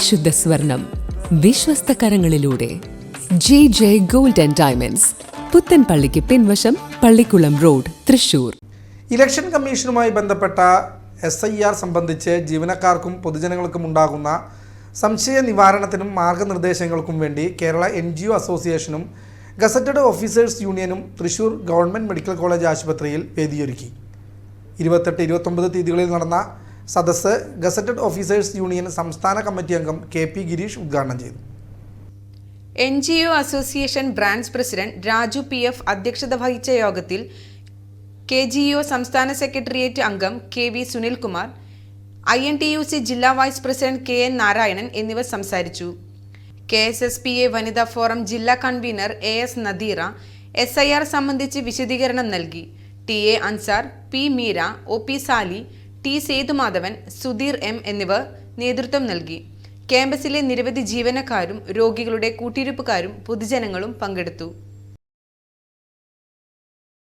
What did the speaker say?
പരിശുദ്ധ സ്വർണം വിശ്വസ്ത കരങ്ങളിലൂടെ JJ Gold and Diamonds, പുത്തൻപള്ളിക്ക് പിൻവശം, പള്ളിക്കുളം റോഡ്, തൃശൂർ. ഇലക്ഷൻ കമ്മീഷനുമായി ബന്ധപ്പെട്ട SIR സംബന്ധിച്ച് ജീവനക്കാർക്കും പൊതുജനങ്ങൾക്കും ഉണ്ടാകുന്ന സംശയ നിവാരണത്തിനും മാർഗനിർദ്ദേശങ്ങൾക്കും വേണ്ടി കേരള NGO അസോസിയേഷനും ഗസറ്റഡ് ഓഫീസേഴ്സ് യൂണിയനും തൃശൂർ ഗവൺമെൻറ് മെഡിക്കൽ കോളേജ് ആശുപത്രിയിൽ വേദിയൊരുക്കി. 28-29 തീയതികളിൽ നടന്ന സദസ്സ് ഗസറ്റഡ് ഓഫീസേഴ്സ് യൂണിയൻ സംസ്ഥാന കമ്മിറ്റി അംഗം KP ഗിരീഷ് ഉദ്ഘാടനം ചെയ്തു. NGO association branch president Raju PF അധ്യക്ഷത വഹിച്ച യോഗത്തിൽ KGO സംസ്ഥാന സെക്രട്ടേറിയറ്റ് അംഗം KV സുനിൽകുമാർ, INTUC ജില്ലാ വൈസ് പ്രസിഡന്റ് KN നാരായണൻ എന്നിവർ സംസാരിച്ചു. KSSPA വനിതാ ഫോറം ജില്ലാ കൺവീനർ AS നദീറ SIR സംബന്ധിച്ച് വിശദീകരണം നൽകി. TA Ansar, P Meera, OP Sali, T Sethumadhavan, Sudheer M എന്നിവർ നേതൃത്വം നൽകി. ക്യാമ്പസിലെ നിരവധി ജീവനക്കാരും രോഗികളുടെ കൂട്ടിരിപ്പുകാരും പൊതുജനങ്ങളും പങ്കെടുത്തു.